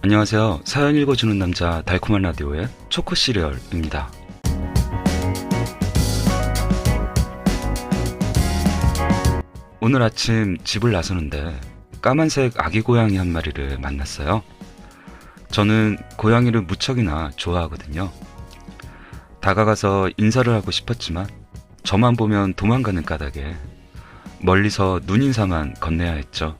안녕하세요. 사연 읽어주는 남자 달콤한 라디오의 초코 시리얼입니다. 오늘 아침 집을 나서는데 까만색 아기 고양이 한 마리를 만났어요. 저는 고양이를 무척이나 좋아하거든요. 다가가서 인사를 하고 싶었지만 저만 보면 도망가는 까닭에 멀리서 눈인사만 건네야 했죠.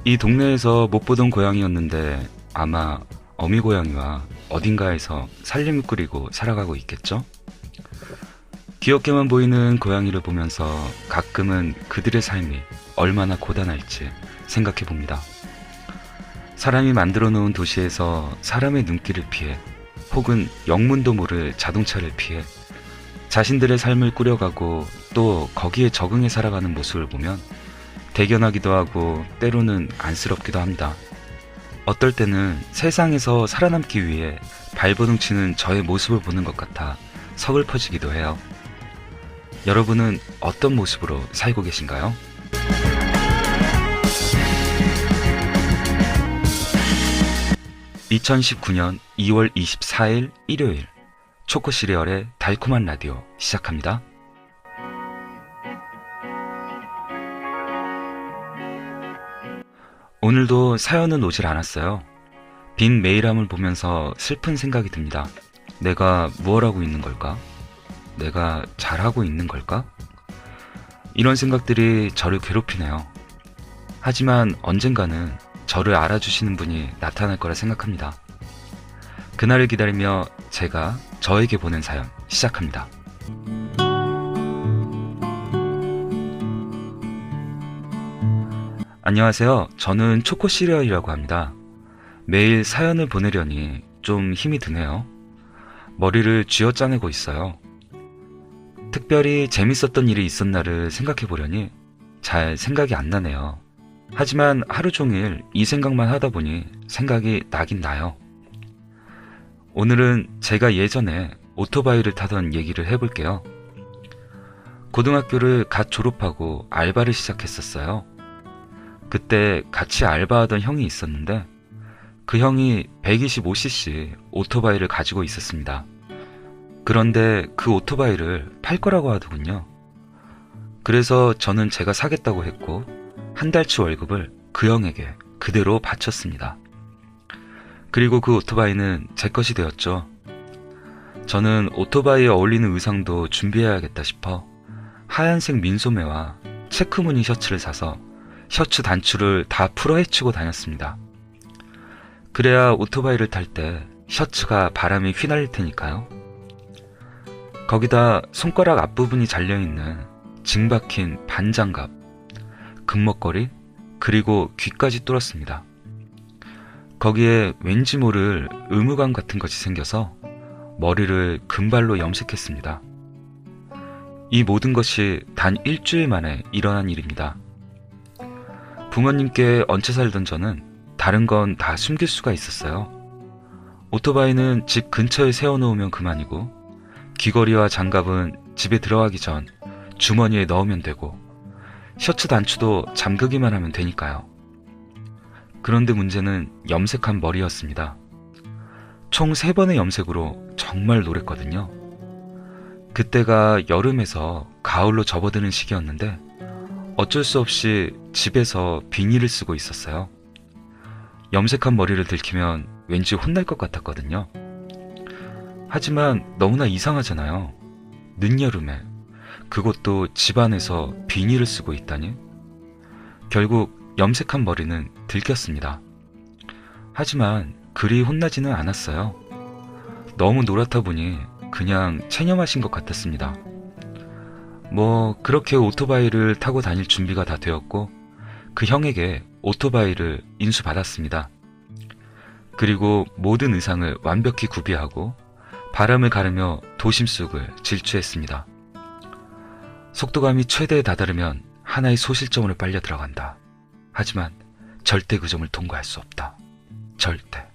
이 동네에서 못 보던 고양이였는데 아마 어미 고양이와 어딘가에서 살림을 꾸리고 살아가고 있겠죠? 귀엽게만 보이는 고양이를 보면서 가끔은 그들의 삶이 얼마나 고단할지 생각해 봅니다. 사람이 만들어 놓은 도시에서 사람의 눈길을 피해 혹은 영문도 모를 자동차를 피해 자신들의 삶을 꾸려가고 또 거기에 적응해 살아가는 모습을 보면 대견하기도 하고 때로는 안쓰럽기도 합니다. 어떨 때는 세상에서 살아남기 위해 발버둥 치는 저의 모습을 보는 것 같아 서글퍼지기도 해요. 여러분은 어떤 모습으로 살고 계신가요? (2019년 2월 24일) 일요일 초코 시리얼의 달콤한 라디오 시작합니다. 오늘도 사연은 오질 않았어요. 빈 메일함을 보면서 슬픈 생각이 듭니다. 내가 무엇 하고 있는 걸까? 내가 잘하고 있는 걸까? 이런 생각들이 저를 괴롭히네요. 하지만 언젠가는 저를 알아주시는 분이 나타날 거라 생각합니다. 그날을 기다리며 제가 저에게 보낸 사연 시작합니다. 안녕하세요. 저는 초코 시리얼이라고 합니다. 매일 사연을 보내려니 좀 힘이 드네요. 머리를 쥐어짜내고 있어요. 특별히 재밌었던 일이 있었나를 생각해 보려니 잘 생각이 안 나네요. 하지만 하루 종일 이 생각만 하다 보니 생각이 나긴 나요. 오늘은 제가 예전에 오토바이를 타던 얘기를 해볼게요. 고등학교를 갓 졸업하고 알바를 시작했었어요. 그때 같이 알바하던 형이 있었는데 그 형이 125cc 오토바이를 가지고 있었습니다. 그런데 그 오토바이를 팔 거라고 하더군요. 그래서 저는 제가 사겠다고 했고 한 달치 월급을 그 형에게 그대로 바쳤습니다. 그리고 그 오토바이는 제 것이 되었죠. 저는 오토바이에 어울리는 의상도 준비해야겠다 싶어 하얀색 민소매와 체크무늬 셔츠를 사서 셔츠 단추를 다 풀어 헤치고 다녔습니다. 그래야 오토바이를 탈 때 셔츠가 바람에 휘날릴 테니까요. 거기다 손가락 앞부분이 잘려있는 징박힌 반장갑, 금목걸이, 그리고 귀까지 뚫었습니다. 거기에 왠지 모를 의무감 같은 것이 생겨서 머리를 금발로 염색했습니다. 이 모든 것이 단 일주일 만에 일어난 일입니다. 부모님께 얹혀 살던 저는 다른 건 다 숨길 수가 있었어요. 오토바이는 집 근처에 세워놓으면 그만이고 귀걸이와 장갑은 집에 들어가기 전 주머니에 넣으면 되고 셔츠 단추도 잠그기만 하면 되니까요. 그런데 문제는 염색한 머리였습니다. 총 3번의 염색으로 정말 노랬거든요. 그때가 여름에서 가을로 접어드는 시기였는데 어쩔 수 없이 집에서 비닐을 쓰고 있었어요. 염색한 머리를 들키면 왠지 혼날 것 같았거든요. 하지만 너무나 이상하잖아요. 늦여름에 그것도 집 안에서 비닐을 쓰고 있다니. 결국 염색한 머리는 들켰습니다. 하지만 그리 혼나지는 않았어요. 너무 노랗다 보니 그냥 체념하신 것 같았습니다. 그렇게 오토바이를 타고 다닐 준비가 다 되었고 그 형에게 오토바이를 인수받았습니다. 그리고 모든 의상을 완벽히 구비하고 바람을 가르며 도심 속을 질주했습니다. 속도감이 최대에 다다르면 하나의 소실점으로 빨려 들어간다. 하지만 절대 그 점을 통과할 수 없다. 절대.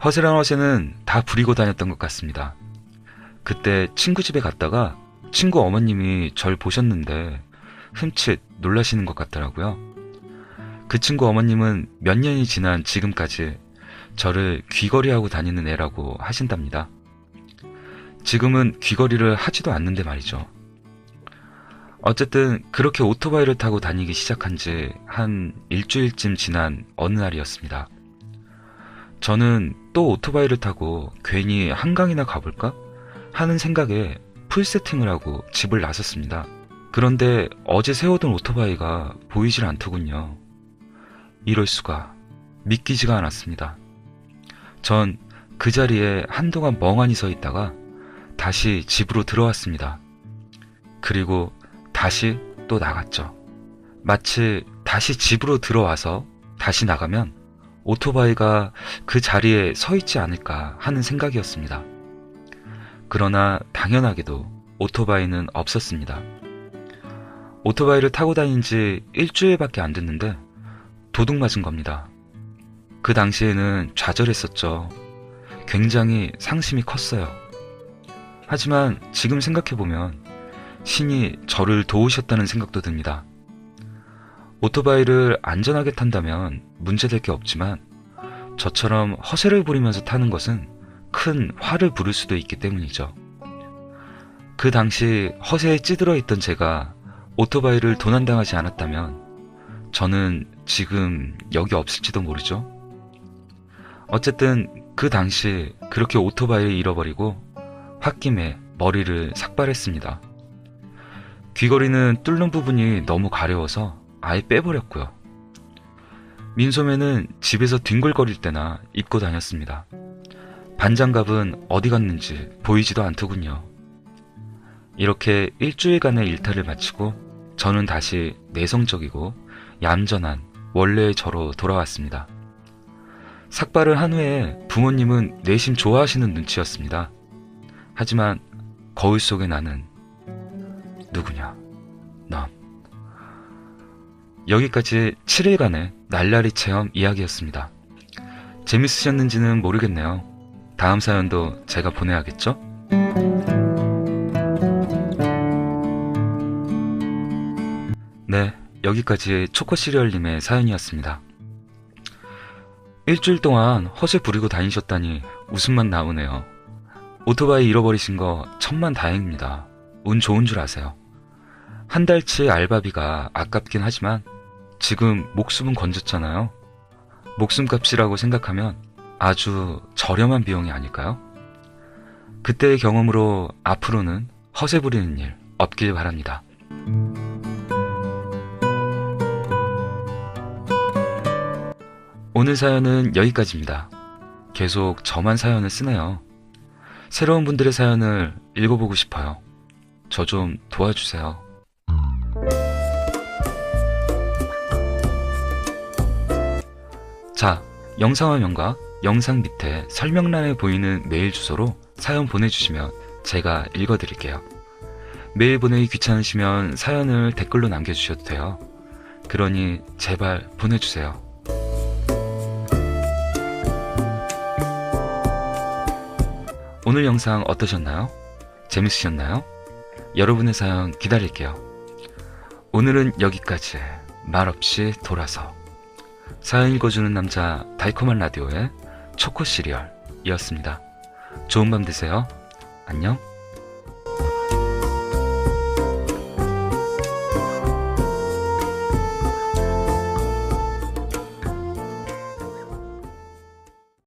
허세란 허세는 다 부리고 다녔던 것 같습니다. 그때 친구 집에 갔다가 친구 어머님이 절 보셨는데 흠칫 놀라시는 것 같더라고요. 그 친구 어머님은 몇 년이 지난 지금까지 저를 귀걸이하고 다니는 애라고 하신답니다. 지금은 귀걸이를 하지도 않는데 말이죠. 어쨌든 그렇게 오토바이를 타고 다니기 시작한 지 한 일주일쯤 지난 어느 날이었습니다. 저는 또 오토바이를 타고 괜히 한강이나 가볼까 하는 생각에 풀 세팅을 하고 집을 나섰습니다. 그런데 어제 세워둔 오토바이가 보이질 않더군요. 이럴 수가. 믿기지가 않았습니다. 전 그 자리에 한동안 멍하니 서 있다가 다시 집으로 들어왔습니다. 그리고 다시 또 나갔죠. 마치 다시 집으로 들어와서 다시 나가면 오토바이가 그 자리에 서 있지 않을까 하는 생각이었습니다. 그러나 당연하게도 오토바이는 없었습니다. 오토바이를 타고 다닌 지 일주일밖에 안 됐는데 도둑 맞은 겁니다. 그 당시에는 좌절했었죠. 굉장히 상심이 컸어요. 하지만 지금 생각해보면 신이 저를 도우셨다는 생각도 듭니다. 오토바이를 안전하게 탄다면 문제될 게 없지만 저처럼 허세를 부리면서 타는 것은 큰 화를 부를 수도 있기 때문이죠. 그 당시 허세에 찌들어 있던 제가 오토바이를 도난당하지 않았다면 저는 지금 여기 없을지도 모르죠. 어쨌든 그 당시 그렇게 오토바이를 잃어버리고 홧김에 머리를 삭발했습니다. 귀걸이는 뚫는 부분이 너무 가려워서 아예 빼버렸고요. 민소매는 집에서 뒹굴거릴 때나 입고 다녔습니다. 반장갑은 어디 갔는지 보이지도 않더군요. 이렇게 일주일간의 일탈을 마치고 저는 다시 내성적이고 얌전한 원래의 저로 돌아왔습니다. 삭발을 한 후에 부모님은 내심 좋아하시는 눈치였습니다. 하지만 거울 속의 나는 누구냐? 넌. 여기까지 7일간의 날라리 체험 이야기였습니다. 재밌으셨는지는 모르겠네요. 다음 사연도 제가 보내야겠죠? 네, 여기까지 초코시리얼님의 사연이었습니다. 일주일 동안 허세 부리고 다니셨다니 웃음만 나오네요. 오토바이 잃어버리신 거 천만다행입니다. 운 좋은 줄 아세요. 한 달치 알바비가 아깝긴 하지만 지금 목숨은 건졌잖아요. 목숨값이라고 생각하면 아주 저렴한 비용이 아닐까요? 그때의 경험으로 앞으로는 허세 부리는 일 없길 바랍니다. 오늘 사연은 여기까지입니다. 계속 저만 사연을 쓰네요. 새로운 분들의 사연을 읽어보고 싶어요. 저 좀 도와주세요. 자, 영상 화면과 영상 밑에 설명란에 보이는 메일 주소로 사연 보내주시면 제가 읽어드릴게요. 메일 보내기 귀찮으시면 사연을 댓글로 남겨주셔도 돼요. 그러니 제발 보내주세요. 오늘 영상 어떠셨나요? 재밌으셨나요? 여러분의 사연 기다릴게요. 오늘은 여기까지. 말없이 돌아서 사연 읽어주는 남자 달콤한 라디오의 초코시리얼이었습니다. 좋은 밤 되세요. 안녕.